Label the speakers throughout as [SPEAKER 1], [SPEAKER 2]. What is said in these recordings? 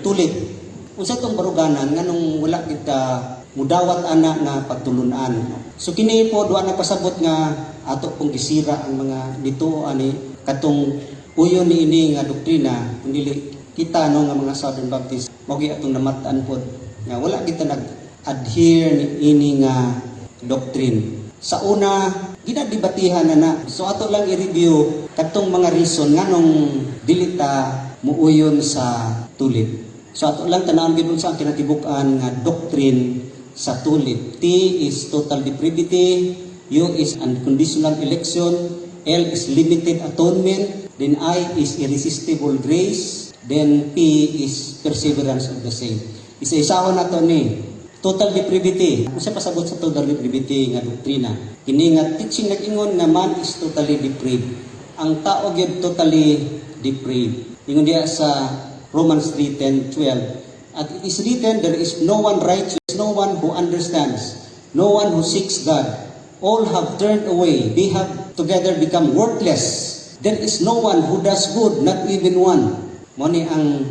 [SPEAKER 1] Tulit. Unsa tong baruganan nganong wala kita mudawat ana nga pagtulunan. So kini po duha na pasabot nga ato pong gisira ang mga dito ani katong uyon ni ini nga doktrina kundi kita no nga mga Southern Baptist mao gi atong namatan pod nga wala kita nag-adhere ni ini nga doctrine. Sa una ginadibatihan na. So ato lang i-review katong mga reason nganong dili ta muuyon sa tulid. So ato lang tanawon gid sa kinatibuk-an nga doctrine sa tulid. T is total depravity, U is unconditional election, L is limited atonement, then I is irresistible grace, then P is perseverance of the saint. Isa-isahon nato ni total depravity. Unsa pasabot sa total depravity nga doktrina? Kini nga teaching nag-ingon nga man is totally depraved. Ang tao gyud totally depraved. Ingon diya sa Romans 3:10-12. At it is written, there is no one righteous, no one who understands, no one who seeks God. All have turned away. They have together become worthless. There is no one who does good, not even one. Mo ni ang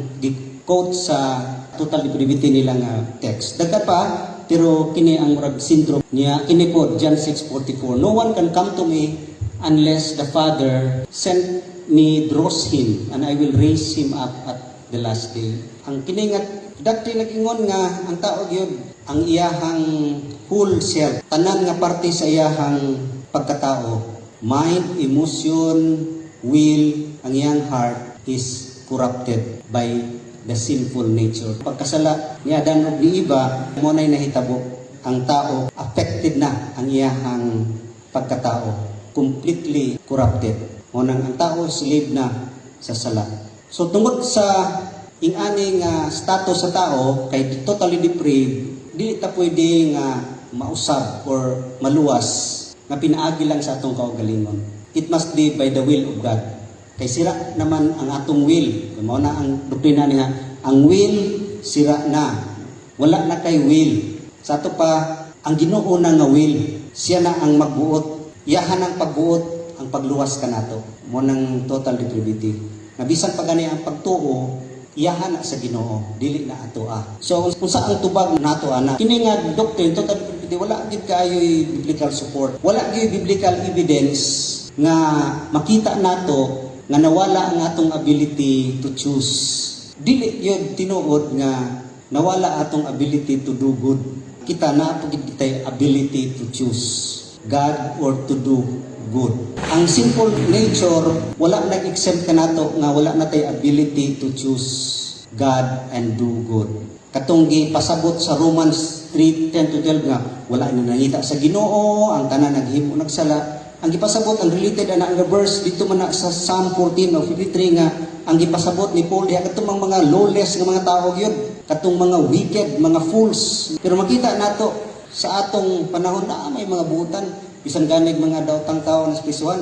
[SPEAKER 1] quote sa total depravity nila nga text. Dagat pa, pero kini ang murag syndrome niya. Kini po, John 6:44. No one can come to me unless the Father sent me, draws him, and I will raise him up at the last day. Ang kini nga dati nag-ingon nga ang tao gyud ang iyahang whole self, tanan nga parte sa iyahang pagkatao, mind, emotion, will, ang iyang heart is corrupted by the sinful nature. Pagkasala ni Adan ug ni Eva, mo nay nahitabo ang tao affected na ang iyahang pagkatao, completely corrupted. Mo nang ang tao slave na sa sala. So tungod sa ingani nga status sa tao kay totally depraved, dili ta pwede nga mausab or maluwas nga pinaagi lang sa atong kaugalingon. It must be by the will of God. Kay sira naman ang atong will. Mao na ang doktrina niya, ang will sira na. Wala na kay will. Sa ato pa ang Ginoo na nga will, siya na ang magbuot. Iyahan ang pagbuot ang pagluwas kanato. Mo nang total depravity. Nga bisan pa gani ang pagtuo, iyahan na sa Ginoo, dili na ato So kung sa ang tubag nato ana, kini nga doctrine total depravity wala gid kaayoy biblical support. Wala gyud biblical evidence nga makita nato nga nawala ang atong ability to choose. Dili yun tinuod nga nawala atong ability to do good. Kita na pagid kitay ability to choose God or to do good. Ang simple nature, wala nag-exempt ka nato nga wala na tay ability to choose God and do good. Katong pasabot sa Romans 3:10-12 nga wala na nangita sa Ginoo, ang tanan naghimo nagsala. Ang gipasabot ang related ana nga verse dito man sa Psalm 14:53 nga ang gipasabot ni Paul diha katong mga lawless nga mga tao gyud, katong mga wicked, mga fools. Pero makita nato sa atong panahon na may mga buutan bisan ganig mga daotang tao na spiritual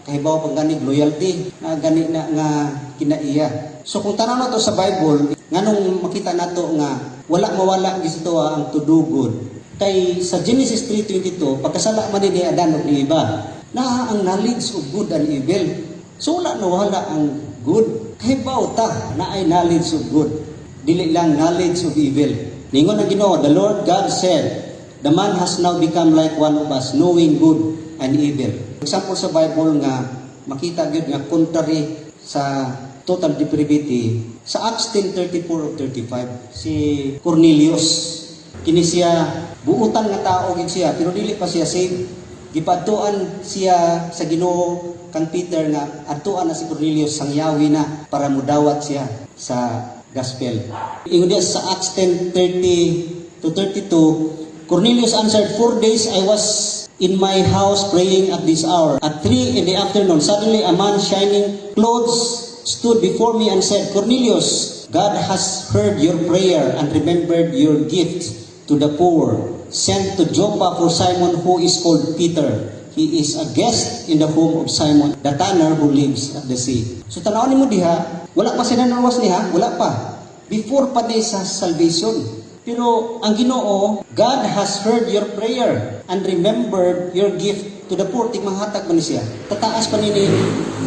[SPEAKER 1] kahibaw pang ganig loyalty na gani na nga kinaiya. So kung tanaw nato sa Bible nganong makita nato nga wala mawala gisto ang to do good. Kay sa Genesis 3:22 pagkasala man ni Adan ug ni Eva na ang knowledge of good and evil. So wala nawala ang good. Kahibaw ta na ay knowledge of good. Dili lang knowledge of evil. Ningon ang Ginoo, the Lord God said, the man has now become like one of us, knowing good and evil. Example sa Bible nga makita gyud nga contrary sa total depravity. Sa Acts 10:34-35, si Cornelius, kini siya buutan nga tao gid siya pero dili pa siya saved. Gipadtuan siya sa Ginoo kang Peter nga adtuan na si Cornelius sang yawi na para mudawat siya sa gospel. Ingon diya sa Acts 10:30-32, Cornelius answered, 4 days I was in my house praying at this hour. At 3 in the afternoon, suddenly a man shining clothes stood before me and said, Cornelius, God has heard your prayer and remembered your gift to the poor. Sent to Joppa for Simon who is called Peter. He is a guest in the home of Simon, the tanner who lives at the sea. So tanawin mo diha, wala pa sinanawas niya, wala pa. Before pa di sa salvation. Pero ang Ginoo, God has heard your prayer and remembered your gift to the poor, tigmahatag man ni siya. Tataas pa nini,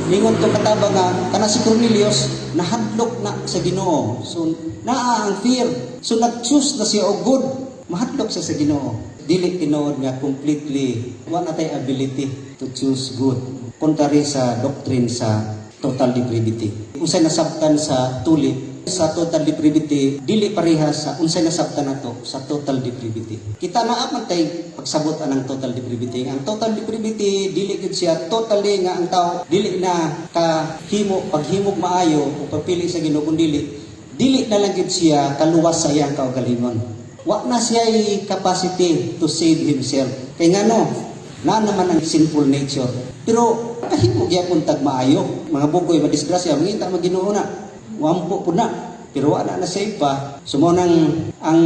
[SPEAKER 1] lingon to kataba nga, kana si Cornelius, nahadlok na sa Ginoo. So, naa ang fear. So, nag-choose na siya o good, mahadlok siya sa Ginoo. Dili tinuod nga completely, wala tay ability to choose good. Contrary sa doctrine sa total depravity. Unsay nasabtan sa tulip, sa total depravity, dili pareha sa unsay nasabtan nato sa total depravity. Kita naa man tay pagsabot anang total depravity. Ang total depravity dili gid siya totally nga ang tao dili na kahimo paghimog maayo o pagpili sa Ginoo kun dili na lang gid siya kaluwas sa iyang kaugalingon. Wa na siya capacity to save himself. Kay ngano na naman ang sinful nature. Pero kahimog gyapon tag maayo, mga bugoy madisgrasya mangita Ginoo na. Wampo po na, pero wala na save pa. So mo nang ang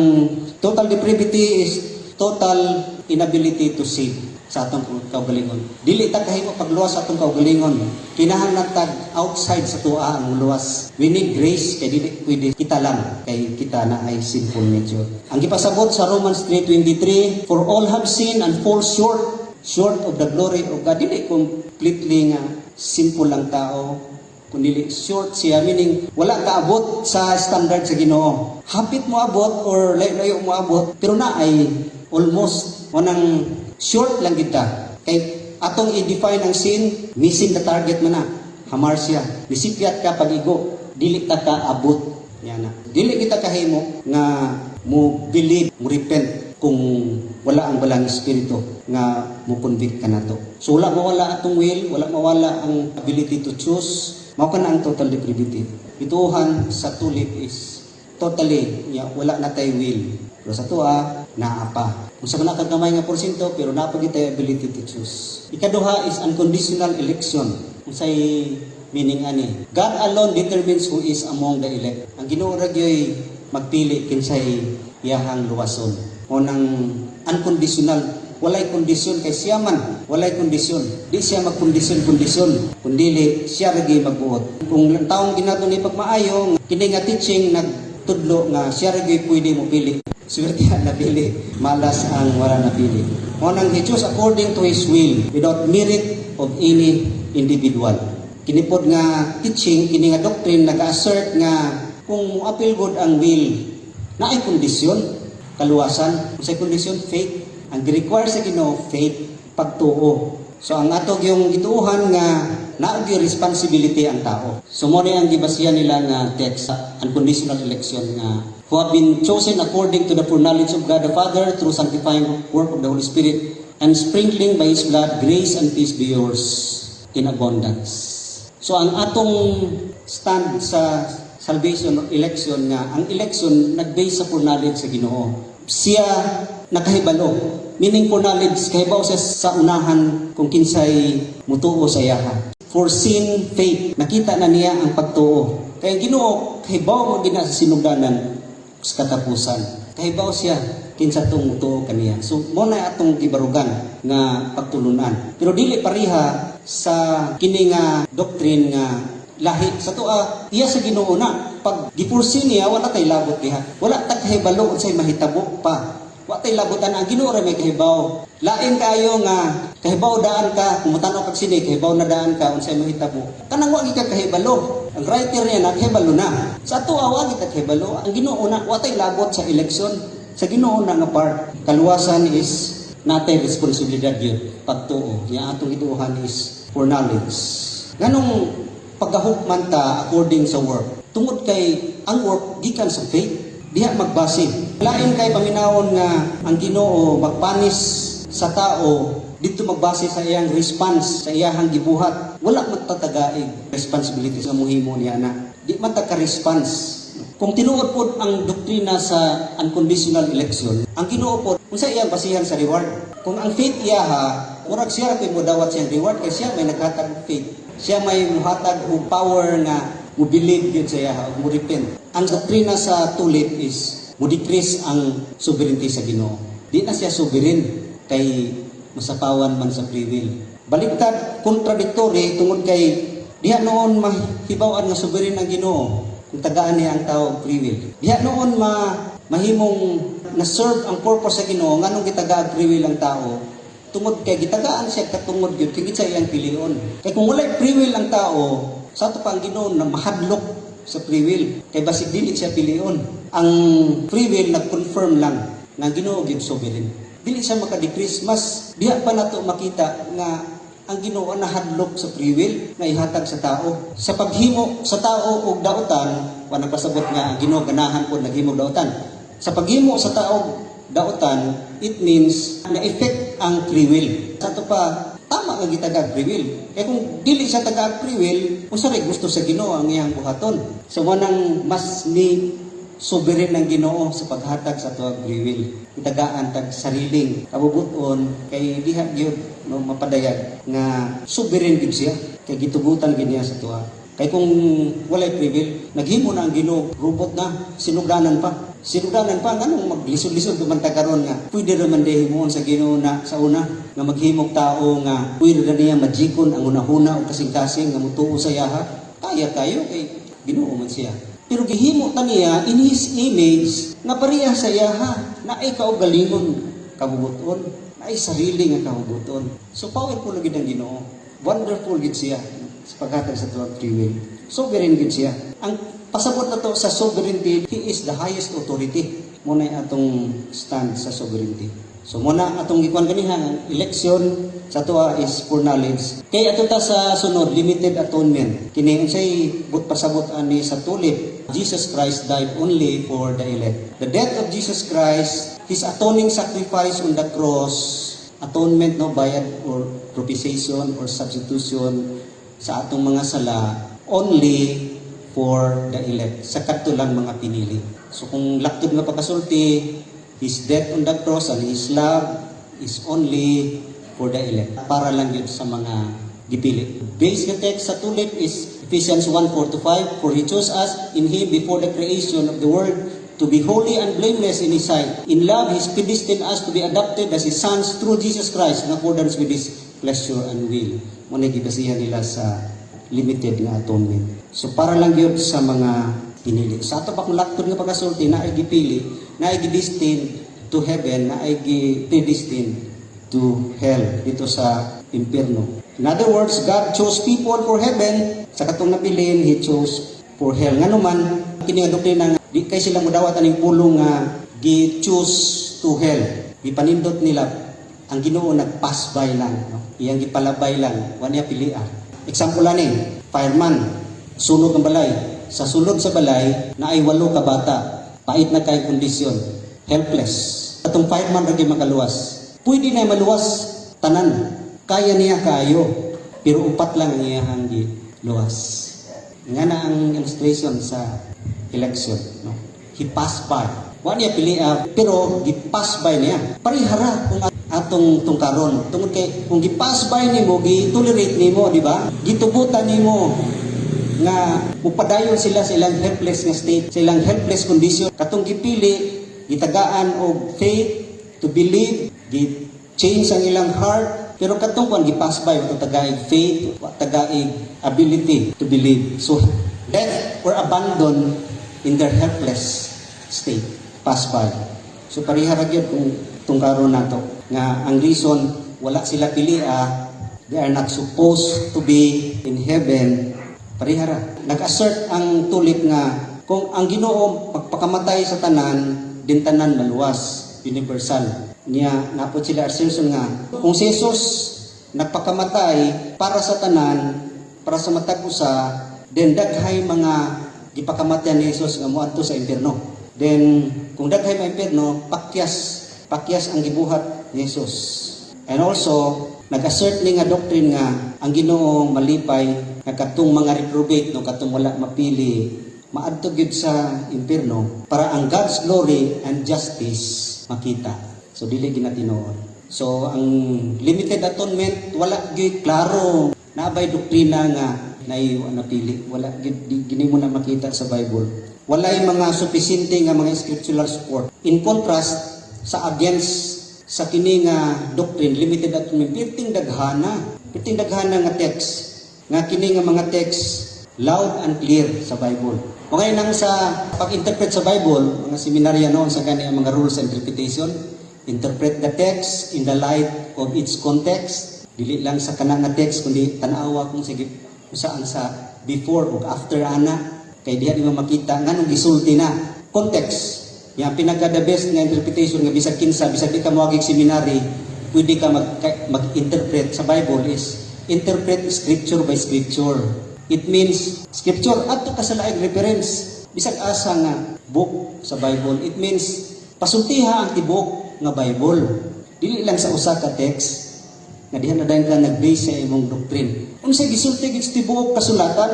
[SPEAKER 1] total depravity is total inability to save sa atong kaugalingon. Dili ta kahimo pagluwas sa atong kaugalingon. Kinahanglan tag outside sa tuwa ang luwas. We need grace kay dili pwede kita lang kay kita na ay sinful nature. Ang gipasabot sa Romans 3:23, for all have sinned and fall short of the glory of God. Dili completely nga sinful lang tao. Kundi short siya, meaning wala kaabot sa standard sa Ginoo. Hapit mo abot or layo mo abot, pero na ay almost wanang short lang kita. Kay atong i-define ang sin, missing the target man na. Hamar siya. Nisipyat ka pag-igo, dili ka kaabot. Yan na. Dili kita kahimo nga mo believe, mo repent kung wala ang balang espiritu nga mo convict ka nato. So wala mawala atong will, wala mawala ang ability to choose. Mao ka na ang total depravity. Ituhan sa tulip is totally wala na tay will. Pero sa tuwa, naa pa. Kung sa kagamay nga porsyento, pero naa pa tay ability to choose. Ikaduha is unconditional election. Kung say meaning ani, God alone determines who is among the elect. Ang Ginoo ra gyoy magpili kinsay iyahang luwason. O nang unconditional, walay kondisyon kay siya man, walay kondisyon. Di siya magkondisyon, kundi siya ragi magbuot. Kung taong ginato ni pagmaayo, kini nga teaching nagtudlo nga siya ragi pwede mo pili. Swerte na pili, malas ang wala na pili. O nang he chose according to his will, without merit of any individual. Kinipod nga teaching, kini nga doctrine nag-assert nga kung appeal good ang will, na ay kondisyon, kaluwasan. Kung sa kondisyon, faith. Ang gi-require sa Ginoo, faith, pagtuo. So ang atog yung gituuhan nga naog yung responsibility ang tao. So mo ang gibasihan nila nga text, unconditional election nga who have been chosen according to the foreknowledge of God the Father through sanctifying work of the Holy Spirit and sprinkling by His blood, grace and peace be yours in abundance. So ang atong stand sa salvation or election nga, ang election nag-base sa foreknowledge sa Ginoo. Siya nakahibalo, meaning foreknowledge, kahibaw siya sa unahan kung kinsay mutuo sa iyaha. Foreseen faith, nakita na niya ang pagtuo. Kaya Ginoo, kahibaw mo gina sa sinugdanan sa katapusan. Kahibaw siya kinsa tong mutuo kaniya. So mo na atong gibarugan nga pagtulunan. Pero dili pareha sa kini nga doctrine nga lahi sa tuwa iya sa Ginoo na pag gipursi niya wala tay labot diha, wala tag kahibalo unsay mahitabo pa, wala tay labotan ang Ginoo ra may kahibaw. Lain kayo nga kahibaw daan ka kumutanaw kag sini kahibaw na daan ka unsay mahitabo kanang wa gyud kahibalo. Ang writer niya naghibalo na sa tuwa wa gyud kahibalo ang Ginoo na wa tay labot sa election sa Ginoo na nga part. Kaluwasan is natay responsibilidad gyud pagtuo nya atong gituohan is for knowledge nganong paggahukman ta according sa work. Tungod kay ang work gikan sa faith, diha magbase. Lain kay paminawon nga ang Ginoo magpanis sa tao dito magbase sa iyang response sa iyang gibuhat. Wala magtatagaig responsibility sa muhimo niya na. Di man ta ka-response. Kung tinuod pod ang doktrina sa unconditional election, ang Ginoo pod unsa iyang basihan sa reward. Kung ang faith iyaha, murag siya kay modawat siyang reward kay siya may naghatag faith. Siya may muhatag og power nga mo believe gyud sa iya ug mo repent. Ang doktrina sa tulip is mo decrease ang sovereignty sa Ginoo. Di na siya sovereign kay masapawan man sa free will. Baliktad, contradictory tungod kay diha noon mahibaw-an nga sovereign ang Ginoo kung tagaan niya ang tao og free will. Diha noon mahimong na serve ang purpose sa Ginoo nganong gitaga free will ang tao tungod kay gitagaan siya katungod gyud kay sa iyang pilion. Kay kung walay free will ang tao, sa ato pa ang Ginoo na mahadlok sa free will. Kay basig dili siya pilion. Ang free will nag-confirm lang na Ginoo gyud sovereign. Dili siya maka-decrease, mas diha pa nato makita nga ang Ginoo nahadlok sa free will na ihatag sa tao. Sa paghimo sa tao og daotan, wa nagpasabot nga ang Ginoo ganahan pod naghimo daotan. Sa paghimo sa tao daotan, it means na-effect ang free will. Sa ito pa, tama nga gitagag free will. Kaya kung dili siya tagag free will, usaray gusto sa Ginoo ang iyang buhaton. So manang mas ni sovereign ng Ginoo sa paghatag sa tuwag free will. Itagaan tag sariling kabubuton kay diha gyud no mapadayag nga sovereign gid siya kay gitugutan gid niya sa tuwa. Kay kung walay free will, naghimo na ang Ginoo robot na sinugdanan pa. Sinugdanan pa nganong maglisod-lisod man ta karon nga pwede ra man dehimon sa Ginoo na sa una nga maghimog tao nga pwede ra niya majikon ang unahuna o kasing-kasing nga mutuo sa yaha. Kaya kayo kay Ginoo man siya. Pero gihimo ta niya in His image na pareha sa yaha na ay kaugalingon kabubuton, na ay sarili nga kabubuton. So powerful gid ang Ginoo. Wonderful gid siya sa paghatag sa tuwag free will. Sovereign gid siya. Ang pasabot na to sa sovereignty, He is the highest authority. Muna atong stand sa sovereignty. So muna atong gikuan ganiha ang election sa tuwa is for knowledge. Kay ato ta sa sunod limited atonement. Kini unsay but pasabot ani sa tulip. Jesus Christ died only for the elect. The death of Jesus Christ, His atoning sacrifice on the cross, atonement no bayad or propitiation or substitution sa atong mga sala only for the elect. Sa kadto lang mga pinili. So kung laktod nga pagkasulti, His death on the cross and His love is only for the elect. Para lang yun sa mga gipili. Base nga text sa tulip is Ephesians 1:4-5. For He chose us in Him before the creation of the world to be holy and blameless in His sight. In love, He predestined us to be adopted as His sons through Jesus Christ in accordance with His pleasure and will. Muna gibasihan nila sa limited nga atonement. So para lang yun sa mga pinili. Sa ato pa kung laktod nga pagkasulti na ay gipili, na ay gidestined to heaven, na ay predestined to hell, dito sa impyerno. In other words, God chose people for heaven. Sa katong napilin, He chose for hell. Nga naman, kini nga doktrina nga, di kay sila mudawat aning pulong nga gi-choose to hell. Gipanindot nila, ang Ginoo nag-pass by lang. No? Iyang gipalabay lang, wala niya pilian. Example ani, fireman, sunog ang balay. Sa sulod sa balay, na ay 8 ka bata. Pait na kay kondisyon. Helpless. Atong fireman rin makaluwas. Pwede na maluwas, tanan. Kaya niya kayo. Pero 4 lang ang iyahang luwas. Nga na ang illustration sa election. No? He passed by. Wala niya pilihan, pero gi-pass by niya. Parihara kung atong tungkaron. Tungod kay, kung gi-pass by nimo, gi-tolerate nimo, di ba? Gitubutan nimo nga upadayon sila sa ilang helpless nga state, sa ilang helpless condition. Katong gipili, gitagaan og faith to believe, gi-change ang ilang heart, pero katong kung gi-pass by, ito tagaig faith, tagaig ability to believe. So, death or abandon in their helpless state, pass by. So, parihara gyud kung tungkaron nato nga ang reason wala sila pilia, they are not supposed to be in heaven. Parihara. Nag-assert ang tulip nga kung ang Ginoo magpakamatay sa tanan, din tanan maluwas, universal. Niya napod sila assertion nga kung si Jesus nagpakamatay para sa tanan, para sa matag usa, then daghay mga gipakamatyan ni Jesus nga moadto sa impierno. Then kung daghay mga impierno, pakyas ang gibuhat ni Jesus. And also nag-assert ni nga doctrine nga ang Ginoo malipay nga katong mga reprobate no katong wala mapili maadto gyud sa impierno para ang God's glory and justice makita. So dili ginatinuod. So ang limited atonement wala gyud klaro naabay doktrina nga naiyo napili. Wala gyud gini mo na makita sa Bible. Walay mga sufficiente nga mga scriptural support. In contrast sa against sa kini nga doctrine limited atonement piting daghana nga text nga kini nga mga text loud and clear sa Bible. O ngayon nang sa pag-interpret sa Bible, mga seminarya noon sa kanya mga rules and interpretation, interpret the text in the light of its context. Dili lang sa kana nga text kundi tan-awa kung sige saan sa before ug after ana kay diha di mo makita nganong gisulti na context. Yang pinaka-the best nga interpretation nga bisag kinsa bisag di ka moagig seminary pwede ka mag-interpret sa Bible is interpret scripture by scripture. It means scripture adto ka sa laing reference bisag asa nga book sa Bible. It means pasultiha ang tibok nga Bible. Dili lang sa usa ka text nga diha na dayon ka nag-base sa imong doctrine. Unsay gisulti gid sa tibok kasulatan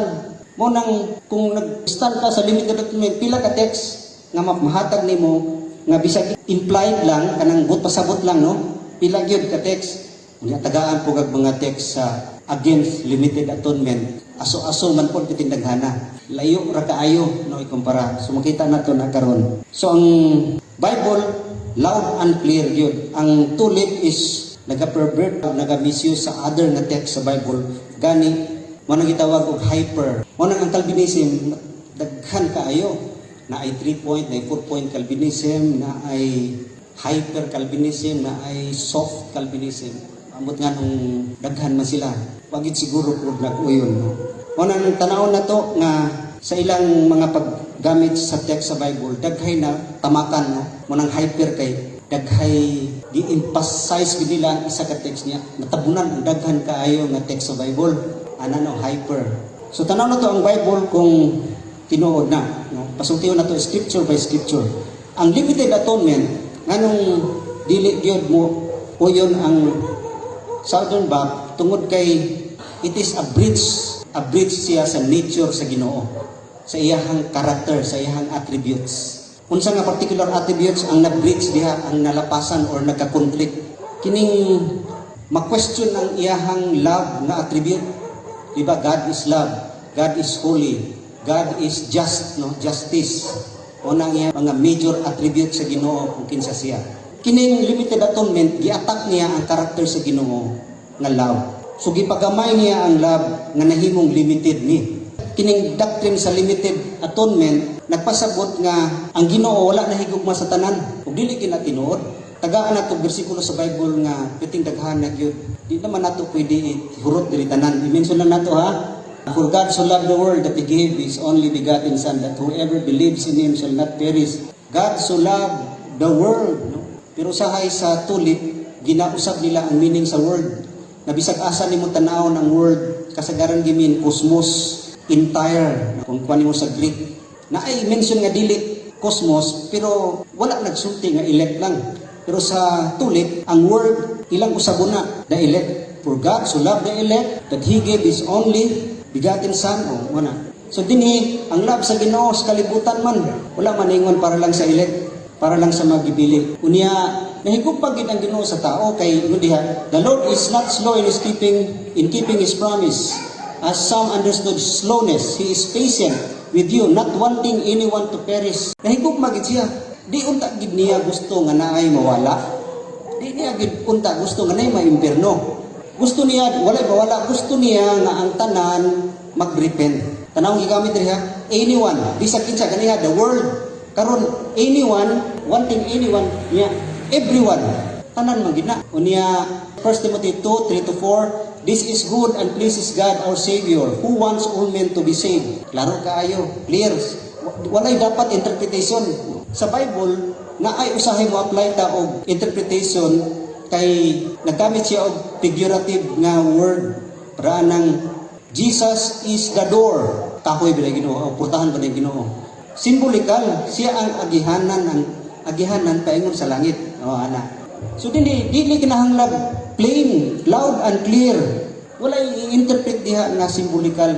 [SPEAKER 1] mo nang kung nag-stand ka sa limited document pila ka text nga mahatag nimo nga bisag implied lang kanang but pasabot lang no pila gyud ka text unya tagaan po kag mga text sa against limited atonement aso-aso man pod kitindaghana layo ra kaayo no ikumpara so makita nato na karon so ang Bible loud and clear gyud ang tulip is naga-pervert naga-misuse sa other nga text sa Bible gani mo nang gitawag og hyper mo nang ang Calvinism daghan kaayo na ay 3-point, na ay 4-point Calvinism, na ay hyper Calvinism, na ay soft Calvinism. Amot nga nung daghan man sila. Wagid siguro kung nag-uyon. No? O nang tanaw na to nga sa ilang mga paggamit sa text sa Bible, daghay na tamakan. No? Mo nang hyper kay daghay di-emphasize ko nila ang isa ka text niya. Natabunan ang daghan kaayo nga text sa Bible. Ano no, hyper. So tanaw na to ang Bible kung tinuod na. No? Pasultiyon na to scripture by scripture. Ang limited atonement, nganong dili gyud mo uyon ang Southern Baptist tungod kay it is a bridge siya sa nature sa Ginoo, sa iyahang character, sa iyahang attributes. Unsa nga particular attributes ang na-bridge diha, ang nalapasan or nagka-conflict. Kining ma-question ang iyahang love nga attribute. Diba? God is love, God is holy, God is just, no? Justice. O nang iya mga major attributes sa Ginoo kung kinsa siya. Kining limited atonement, gi-attack niya ang karakter sa Ginoo nga love. So gipagamay niya ang love nga nahimong limited ni. Kining doctrine sa limited atonement nagpasabot nga ang Ginoo wala na higugma sa tanan. Ug dili kina tinuod. Tagaan nato bersikulo sa Bible nga piting daghan na gyud. Di naman nato pwede ihurot diri tanan. I-mention lang nato ha. For God so loved the world that He gave His only begotten Son, that whoever believes in Him shall not perish. God so loved the world. No? Pero sahay sa tulip, ginausap nila ang meaning sa word. Nabisag asa ni mo tanaw ng word, kasagaran gimin, cosmos, entire. Kung kuha mo sa Greek, na ay mention nga dili, cosmos, pero wala nagsulti nga elect lang. Pero sa tulip, ang word, ilang usabo na, the elect. For God so loved the elect, that He gave His only begotten Son, o wala. So dinhi ang love sa Ginoo sa kalibutan man, wala man ingon para lang sa elect, para lang sa magibili. Unya nahigugpag gid ang Ginoo sa tao kay diha, the Lord is not slow in keeping His promise, as some understood slowness. He is patient with you, not wanting anyone to perish. Nahigugpag gid siya. Di unta gid niya gusto nga naay mawala. Di niya gid unta gusto nga naay maimpierno. Gusto niya, wala, gusto niya nga ang tanan mag-repent. Tanawang gigamit rin ha, anyone, bisag kinsa ganiha, the world, karon anyone, wanting anyone, niya, everyone, tanan man gina. Unya, 1 Timothy 2:3-4, this is good and pleases God our Savior, who wants all men to be saved. Klaro kaayo, clear. Walay dapat interpretation. Sa Bible, na ay usahay mo apply ta og interpretation kay naggamit siya og figurative nga word para nang Jesus is the door. Kahoy bilay Ginoo, portahan bilay Ginoo. Symbolikal siya ang agihanan paingon sa langit. O ana. So dili kinahanglan plain, loud and clear. Wala i-interpret diha nga symbolikal.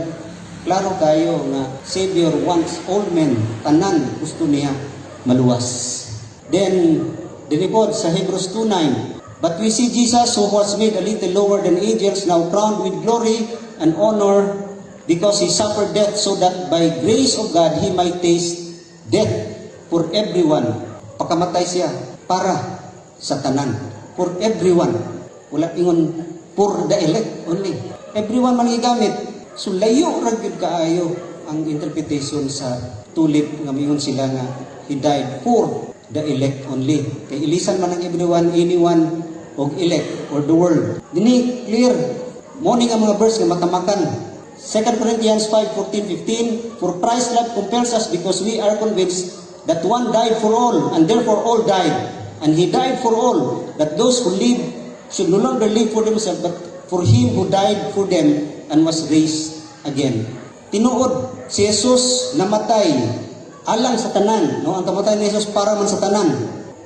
[SPEAKER 1] Klaro kayo nga Savior wants all men, tanan gusto niya maluwas. Then dinipod sa Hebrews 2:9, but we see Jesus, who was made a little lower than angels, now crowned with glory and honor, because He suffered death, so that by grace of God He might taste death for everyone. Pakamatay siya para sa tanan. For everyone. Wala ingon for the elect only. Everyone man gigamit. So layo ra gyud kaayo ang interpretation sa tulip nga mingon sila nga He died for the elect only. Kay ilisan man ang everyone, anyone, og elect, or the world. Dini, clear. Morning ang mga verse nga matamakan. 2 Corinthians 5:14-15, For Christ's love compels us because we are convinced that one died for all, and therefore all died. And He died for all, that those who live should no longer live for themselves, but for Him who died for them and was raised again. Tinuod, si Jesus namatay alang sa tanan. No? Ang tamatay ni Jesus para man sa tanan.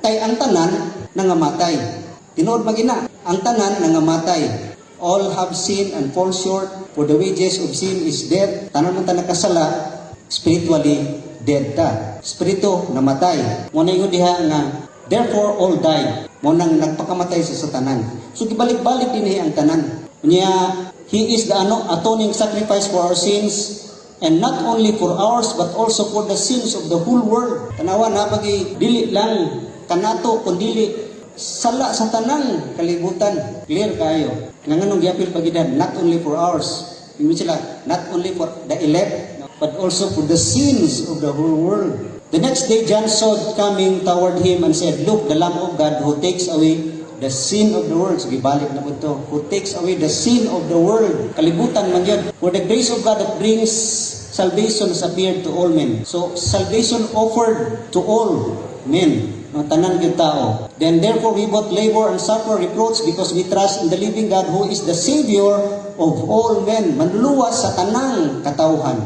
[SPEAKER 1] Kay ang tanan nangamatay. Tinuod magina, ang tanan nangamatay. All have sinned and fall short, for the wages of sin is death. Tanan man ta nakasala, spiritually dead ta. Spirito namatay. Muna yung diha nga, therefore all died. Munang nagpakamatay sa tanan. So gibalik-balik din ang tanan. Unya, He is the atoning sacrifice for our sins, and not only for ours but also for the sins of the whole world. Tanawa na pagi dili lang kanato kundi sala sa tanang kalibutan. Clear kayo. Nganong gyapil pagidan, not only for ours. Ibig sila, not only for the elect but also for the sins of the whole world. The next day John saw it coming toward him and said, Look, the Lamb of God who takes away the sin of the world. Sige, balik na po ito. Who takes away the sin of the world. Kalibutan man yun. For the grace of God that brings salvation has appeared to all men. So, salvation offered to all men. No, tanan yung tao. Then therefore we both labor and suffer reproach because we trust in the living God who is the Savior of all men. Manluluwas sa tanang katauhan.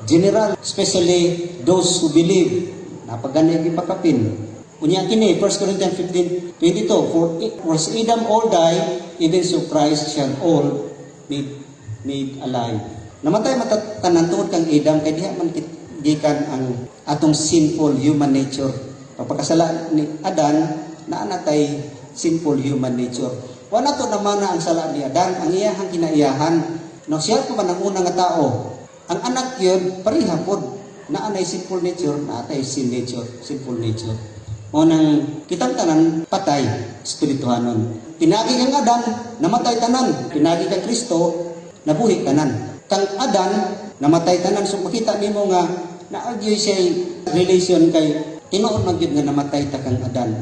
[SPEAKER 1] General, especially those who believe. Napagana yung ipakapin. Unya kini 1 Corinthians 15:22, For as Adam all die, even so Christ shall all made alive. Namatay matatanan tuod kang Adam kay diha man gikan ang atong sinful human nature. Pagpakasala ni Adan, naanatay sinful human nature. Wala to naman na ang sala ni Adan, ang iyahang kinaiyahan. No, siya pa man ang unang nga tao. Ang anak yun, pareha po, naanay sinful nature, naatay sinful nature. O nang kitang tanan, patay, spirituhanon. Pinagi kang Adan, namatay tanan. Pinagi kang Kristo, nabuhi tanan. Kang Adan, namatay tanan. So makita nimo nga, naagyoy siya relation kay tinuod magyud nga namatay ta kang Adan.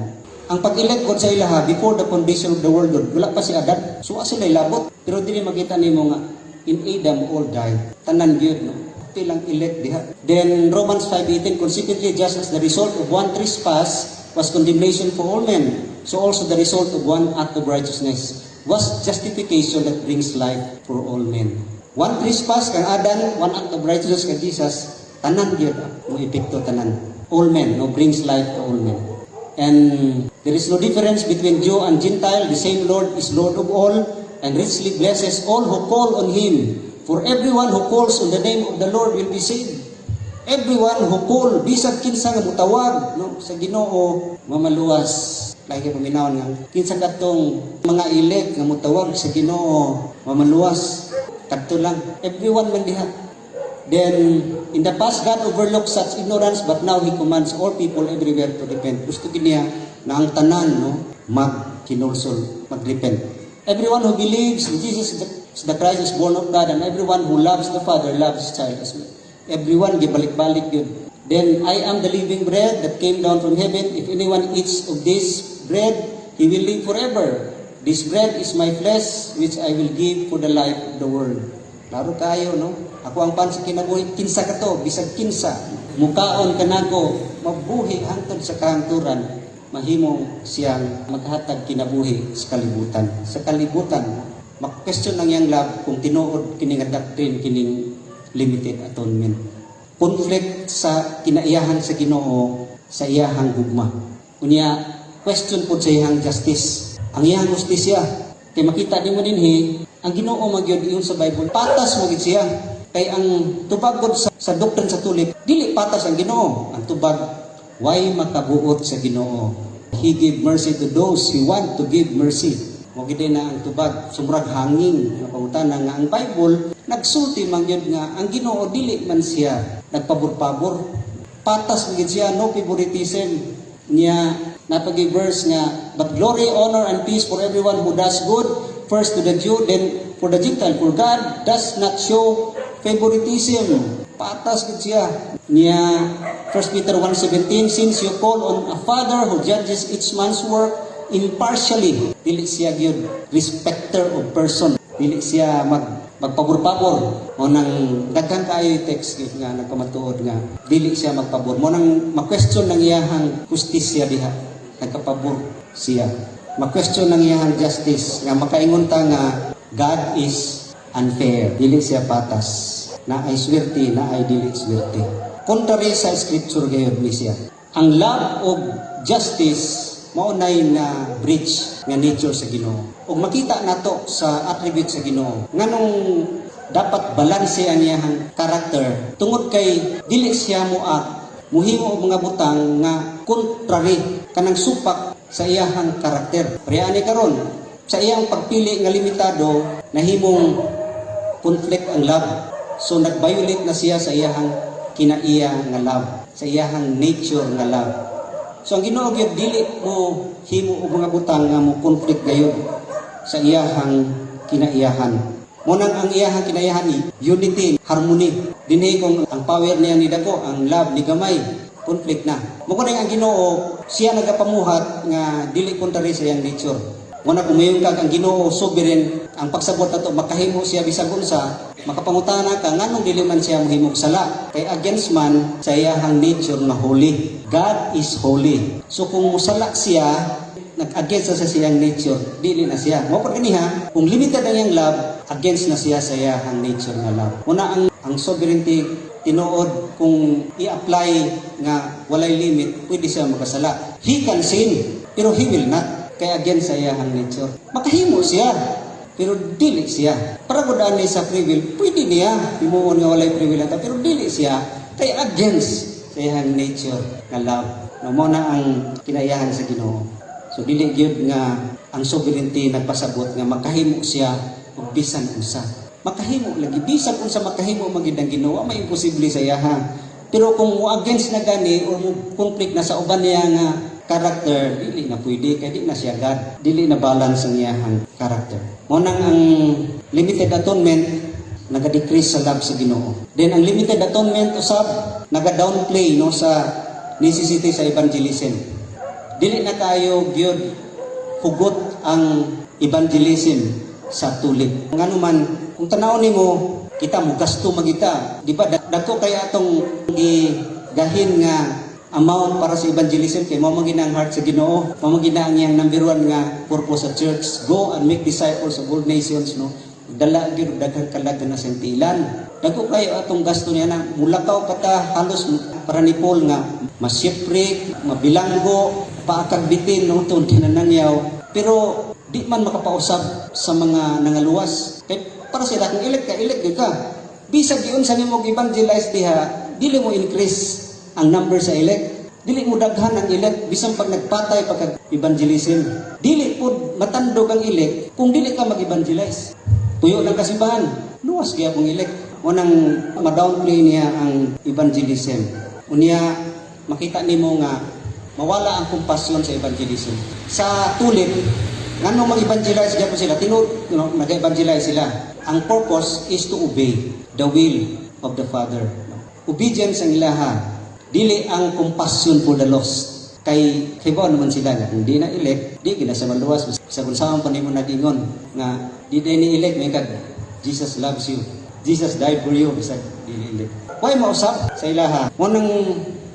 [SPEAKER 1] Ang pag-elect ko sa ilaha before the foundation of the world, wala pa si Adan. So sila labot. Pero dili makita nimo nga in Adam all died. Tanan gyud no. Tilang elect diha. Then Romans 5:18, consequently just as the result of one trespass was condemnation for all men, so also the result of one act of righteousness was justification that brings life for all men. One trespass kang Adan, one act of righteousness kang Jesus, tanan gyud mo epekto tanan. All men, no, brings life to all men. And there is no difference between Jew and Gentile. The same Lord is Lord of all and richly blesses all who call on Him. For everyone who calls on the name of the Lord will be saved. Everyone who call, bisag kinsa nga mutawag no, sa Ginoo, mamaluwas. Lagi paminawon nga, kinsa katong mga elect nga mutawag sa Ginoo, mamaluwas. Kadto lang. Everyone man diha. Then, in the past, God overlooked such ignorance, but now He commands all people everywhere to repent. Gusto kiniya na ang tanan, no, mag-kinulsol, mag-repent. Everyone who believes in Jesus the Christ is born of God, and everyone who loves the Father loves His child as well. Everyone, gibalik-balik yun. Then, I am the living bread that came down from heaven. If anyone eats of this bread, he will live forever. This bread is my flesh, which I will give for the life of the world. Klaro kayo, no? Ako ang pansa kinabuhi, kinsa ka to, bisag kinsa. Mukaon ka nako, mabuhi hangtod sa kahangturan, mahimo siyang maghatag kinabuhi sa kalibutan. Sa kalibutan, mak-question lang yang love kung tinuod kining doctrine, kining limited atonement. Conflict sa kinaiyahan sa Ginoo sa iyahang gugma. Unya, question po sa iyahang justice. Ang iyahang justisya, kay makita nimo dinhi, ang Ginoo magyud iyon sa Bible, patas mo gid siya. Kay ang tubag gud sa doctrine sa tulik, dili patas ang Ginoo. Ang tubag, why makabuot sa Ginoo? He give mercy to those He want to give mercy. Mo gid na ang tubag, sumrag hanging nga pangutana nga ang Bible nagsulti man gyud nga ang Ginoo dili man siya nagpabor-pabor. Patas gid siya, no favoritism niya. Napagi verse nga, but glory, honor, and peace for everyone who does good, first to the Jew, then for the Gentile. For God does not show favoritism. Patas gid siya. Niya 1 Peter 1:17, since you call on a Father who judges each man's work impartially, dili siya gyud respecter of person. Dili siya magpabor-pabor. Mo nang daghang kaayo text gyud nga nagpamatuod nga dili siya magpabor. Mo nang ma-question ng iyahang justisya diha. Nagkapabor siya. Ma-question ng iyahang justice nga makaingon ta nga God is unfair. Dili siya patas. Na ay swerte, na ay dili swerte. Contrary sa scripture gayud ni siya. Ang love of justice maunay na bridge nga nature sa Ginoo. Ug makita nato sa attribute sa Ginoo nganong dapat balanse ang iyang karakter tungod kay dili siya muhimo og mga butang nga contrary kanang supak sa iyang karakter. Reani karon sa iyang pagpili nga limitado nahimong conflict ang love. So nag-violate na siya sa iyang kinaiya nga love, sa iyang nature nga love. So ang Ginoo gyud dili mo himo og mga butang nga mo conflict gayud sa iyang kinaiyahan. Mo nang ang iyang kinaiyahan unity, harmony. Dinhi kung ang power niya ni dako, ang love ni gamay, conflict na. Mo kuno ang Ginoo siya nagapamuhat nga dili contrary sa iyang nature. Muna kumayon kag ang Ginoo sovereign, ang pagsabot nato makahimo siya bisag unsa, makapangutana ka nganong dili man siya mohimog sala. Kay against man sa iyang nature na holy. God is holy. So kung musala siya, nag-against sa siyang nature, dili na siya. Mo pa ganiha, kung limited ang iyang love, against na siya sa iyang nature nga love. Muna ang sovereignty tinuod kung i-apply nga walay limit, pwede siya makasala. He can sin, pero he will not. Kaya against sa iyang nature. Makahimo siya, pero dili siya. Para gudaan niya sa free will, pwede niya, himuon nga walay free will ata, pero dili siya. Kaya against sa iyang nature nga love. No, mo na ang kinayahan sa Ginoo. So dili gyud nga ang sovereignty nagpasabot nga makahimo siya og bisan unsa. Makahimo lagi bisan unsa makahimo magid ang Ginoo, may imposible sa iya ha. Pero kung mo against na gani o mo conflict na sa uban niya nga character, dili na pwede kay di na siya God, dili na balance ang iyang character. Mo nang ang limited atonement naga-decrease sa love sa Ginoo. Then ang limited atonement usab naga-downplay no sa necessity sa evangelism. Dili na tayo gyud hugot ang evangelism sa tulip. Ngano man kung tanaw nimo kita mo gasto magita, di ba dagko kay atong gigahin nga amount para sa evangelism kay mao ang heart sa Ginoo, mao ang iyang number one nga purpose sa church, go and make disciples of all nations no. Dala gyud daghang kalag na sentilan. Dagko kayo atong gasto niya na mulakaw pata halos para ni Paul nga masiprik, mabilanggo, paakagbitin no tun tinanangyaw. Pero di man makapausab sa mga nangaluwas. Kay para sila kung elect ka. Bisag giun sa nimo evangelize diha, dili mo increase ang number sa elect. Dili mo daghan ang elect bisan pag nagpatay pagka evangelism. Dili pud matandog ang elect kung dili ka mag-evangelize. Puyo lang kasimbahan, luwas kaya kung elect. Unang ma-downplay niya ang evangelism. Unya makita nimo nga mawala ang compassion sa evangelism. Sa tulip, ngano mag-evangelize gyapon sila, nag-evangelize sila. Ang purpose is to obey the will of the Father. Obedience ang ilaha. Dili ang compassion for the lost. Kay ba naman sila nga hindi na elect, di gina sa maluwas sa kung saan pa nimo nagingon nga di ni elect may kag Jesus loves you. Jesus died for you bisag dili elect. Why mausap sa ilaha? Mo nang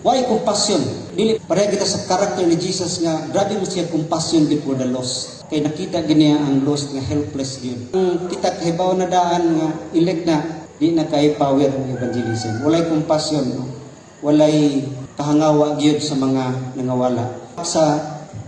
[SPEAKER 1] why compassion? Dili pareha kita sa character ni Jesus nga grabe mo siya compassion before the lost. Kay nakita giniya ang lost nga helpless gyud. Kita kahibaw na daan nga elect na di na kay power ng evangelism. Walay compassion no. Walay kahangawa gyud sa mga nangawala. Sa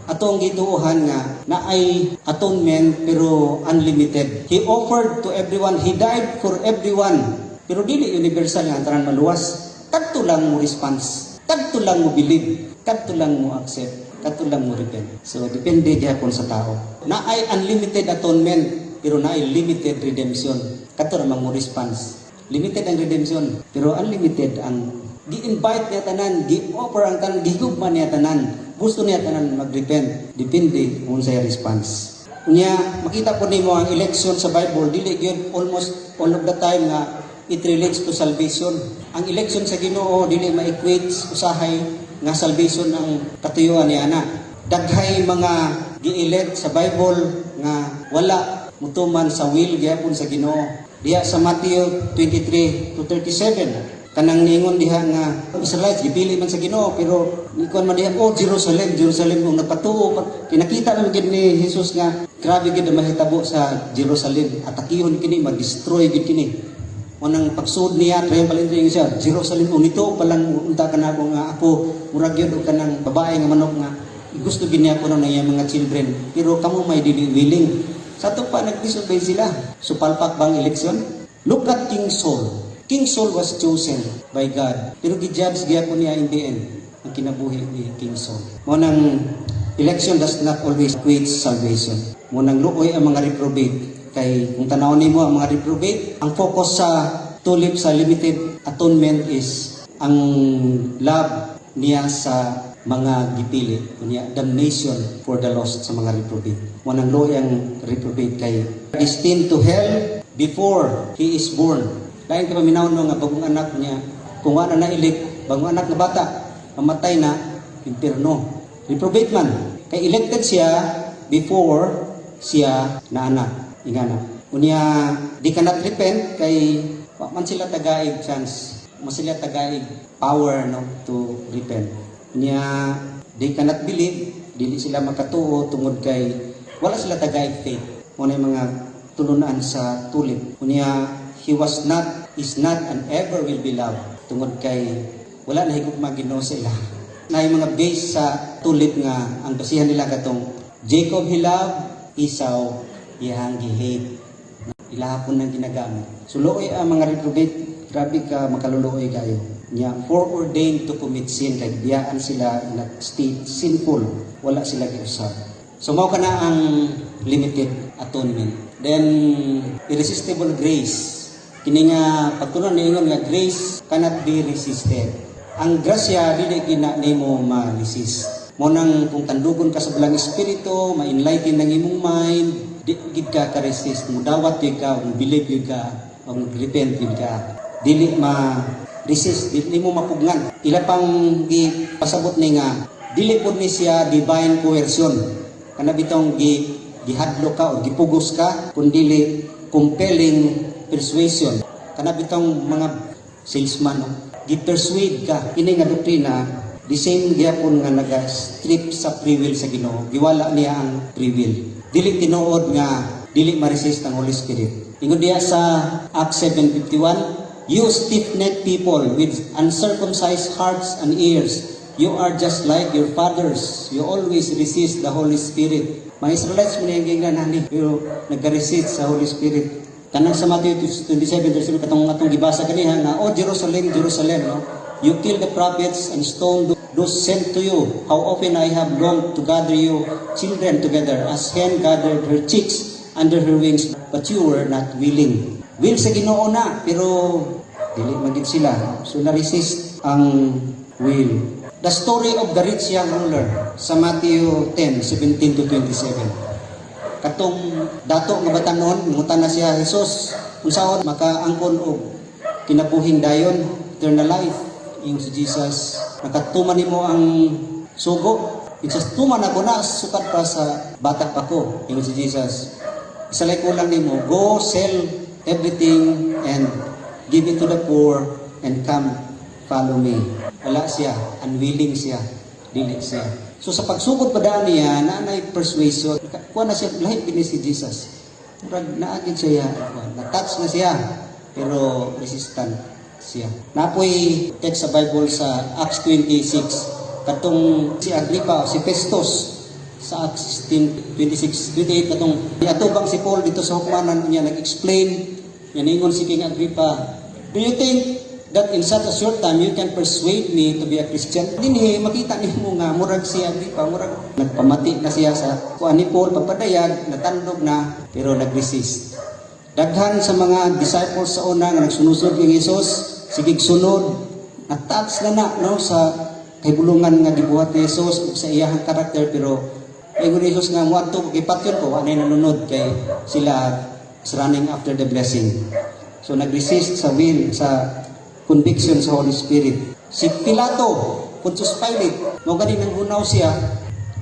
[SPEAKER 1] atong gituohan nga naay atonement pero unlimited. He offered to everyone, he died for everyone. Pero dili universal nga tanan maluwas. Kadto lang mo response, kadto lang mo believe, kadto lang mo accept, kadto lang mo repent. So depende gyapon sa tao. Naay unlimited atonement pero naay limited redemption. Kadto ra mo response. Limited ang redemption pero unlimited ang gi-invite niya tanan, gi-offer ang tanan, gigugman niya tanan. Gusto niya tanan mag-repent. Depende kung sa response. Niya, makita po nimo ang election sa Bible, dili gyud almost all of the time nga it relates to salvation. Ang election sa Ginoo dili ma-equate usahay nga salvation ang katuyuan ni ana. Daghay mga gi-elect sa Bible nga wala mutuman sa will gyapon sa Ginoo. Diha sa Matthew 23 to 37 kanang ningon diha nga Israelites gipili man sa Ginoo pero nikon man diha Jerusalem kung napatuo kinakita man gid ni Jesus nga grabe gid ang mahitabo sa Jerusalem atakihon kini mag-destroy gid kini unang pagsud niya triumph entry siya Jerusalem unito palang unta kanako nga ako murag gyud og kanang babae nga manok nga gusto gid niya kuno na iyang mga children pero kamo may dili willing sa to pa nag-disobey sila so palpak bang election. Look at King Saul. King Saul was chosen by God. Pero gi-judge gyapon niya in the end ang kinabuhi ni King Saul. Mo nang election does not always equate salvation. Mo nang luoy ang mga reprobate. Kay kung tanawon nimo ang mga reprobate, ang focus sa tulip sa limited atonement is ang love niya sa mga gipili. Kunya damnation for the lost sa mga reprobate. Mo nang luoy ang reprobate kay destined to hell before he is born. Lain ka paminawon nga bagong anak niya, kung wala na elect, bagong anak na bata, mamatay na, impierno. Reprobate man. Kay elected siya before siya na anak. Ingana. Unya, di ka not repent, kay man sila tagaig chance. Mas sila tagaig power no, to repent. Unya, di ka not believe, dili sila makatuo tungod kay wala sila tagaig faith. Muna yung mga tulunan sa tulip. Unya, he was not, is not, and ever will be loved. Tungod kay wala na higugma Ginoo sa ila. Na yung mga base sa tulip nga, ang basihan nila katong Jacob he loved, Esau iyang gi-hate. Ilahapon ng ginagamit. So luoy ang mga reprobate, grabe ka makaluluoy kayo. Niya, foreordained to commit sin, kay biyaan sila in a state sinful, wala sila giusab. So mao kana ang limited atonement. Then irresistible grace. Kini nga pagtunan ningon nga grace cannot be resisted. Ang grasya dili gina nimo ma-resist. Mo nang kung tandugon ka sa belang espiritu, ma-enlighten ng imong mind, di gid ka resist. Mudawat gyud ka, believe gyud ka, repent gyud ka. Dili ma-resist, dili mo mapugnan. Ila pang pasabot ni nga dili pud ni siya divine coercion. Kana bitong gihadlo ka o gipugos ka, kundi compelling persuasion. Kana bitong mga salesman, no? Gi-persuade ka. Kini nga doktrina, the same gyapon nga naga-strip sa free will sa Ginoo. Giwala niya ang free will. Dili tinuod nga dili ma-resist ang Holy Spirit. Ingon diya sa Acts 7:51, you stiff-necked people with uncircumcised hearts and ears, you are just like your fathers. You always resist the Holy Spirit. Mga Israelites mo niyang nani, pero nag-resist sa Holy Spirit. Kanang sa Matthew 27, katong gibasa kaniha nga, Jerusalem, Jerusalem, no? You kill the prophets and stone those sent to you. How often I have longed to gather you children together, as hen gathered her chicks under her wings, but you were not willing. Will sa Ginoo na, pero dili magid sila. So na-resist ang will. The story of the rich young ruler sa Matthew 10:17 to 27. Katong dato nga batanon, ngutan na siya Jesus, unsaon makaangkon og kinabuhing dayon, eternal life. Yung si Jesus, nakatuman nimo ang sugo. It's tuman ako na sukat pa sa bata pa ko. Yung si Jesus, isalay ko lang nimo, go sell everything and give it to the poor and come follow me. Wala siya, unwilling siya, dili siya. So sa pagsugod pa daan niya, naanay persuasion, kuha na siya, lahit din si Jesus. Murag naagin siya, na-touch na siya, pero resistant siya. Napoy text sa Bible sa Acts 26, katong si Agrippa, si Festus, sa Acts 26, 28, katong iatubang si Paul dito sa hukmanan niya, nag-explain, yan ingon si King Agrippa, do you think that in such a short time you can persuade me to be a Christian? Dini makita nimo nga murag si Agrippa, murag nagpamati na siya sa kuan ni Paul pagpadayag, natandog na pero nagresist. Daghan sa mga disciples sa una nga nagsunod kay Jesus, sigig sunod, na-touch na no sa kahibulungan nga gibuhat ni Jesus ug sa iyang karakter, pero ingon ni Jesus nga muadto kay patyon ko anay nanunod kay sila is running after the blessing. So nag-resist sa will, sa conviction sa Holy Spirit. Si Pilato, Pontius Pilate, mo gani nang hunaw siya,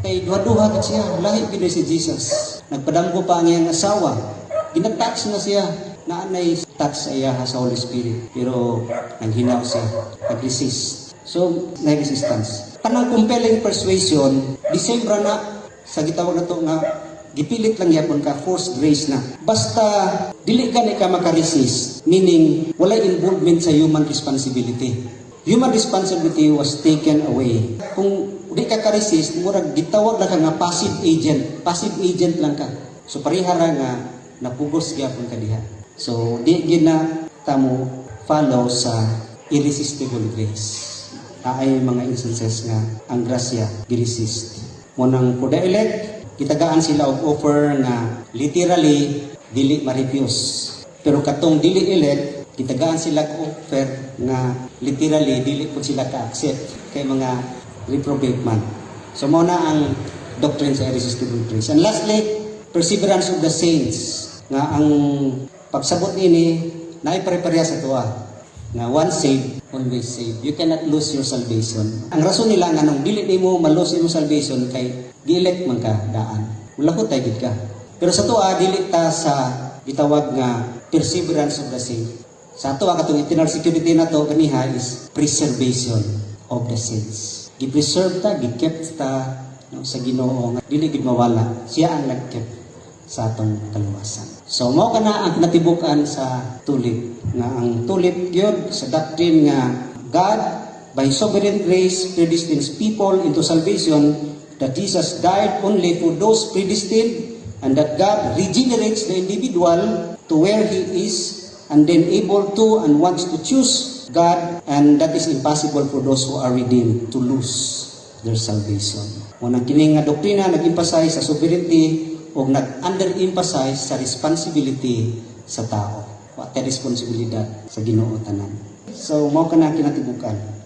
[SPEAKER 1] kay duha-duha gid siya, lahi gid si Jesus. Nagpadamgo pa ang iyang asawa. Ginag-touch na siya, naanay touch sa iya sa Holy Spirit. Pero nanghinaw siya, nag-resist. So, nag-resistance. Kanang compelling persuasion, the same ra na sa gitawag na to nga gipilit lang yapon ka, forced grace na. Basta dili ka maka-resist, meaning wala involvement sa human responsibility. Human responsibility was taken away. Kung di ka ka-resist, murag gitawag lang ka nga passive agent. Passive agent lang ka. So parihara nga napugos gyapon ka diha. So di gyud na tamo follow sa irresistible grace. Ay mga instances nga ang grasya gi-resist. Munang for the elect, kitagaan sila og offer nga literally dili ma-refuse. Pero katong dili elect, kitagaan sila og offer nga literally dili po sila ka-accept kay mga reprobate man. So mao na ang doctrine sa irresistible grace. And lastly, perseverance of the saints, nga ang pagsabot nini naay pare-pareha sa tuwa nga once saved, always saved. You cannot lose your salvation. Ang rason nila nga nung dili nimo ma-lose imong salvation kay gi-elect man ka daan. Wala ko tay gid ka. Pero sa tuwa dili ta sa gitawag nga perseverance of the saints. Sa tuwa katong eternal security na to kaniha is preservation of the saints. Gi-preserve ta, gi-kept ta no, sa Ginoo nga dili gid mawala. Siya ang nag-kept sa atong kaluwasan. So mao kana ang natibukan sa tulip nga ang tulip gyud sa doctrine nga God by sovereign grace predestines people into salvation, that Jesus died only for those predestined, and that God regenerates the individual to where he is and then able to and wants to choose God, and that is impossible for those who are redeemed to lose their salvation. Unang kini nga doktrina nag-emphasize sa sovereignty o nag-under-emphasize sa responsibility sa tao. What responsibilidad sa Ginoo tanan. So mao kana kinatibukan.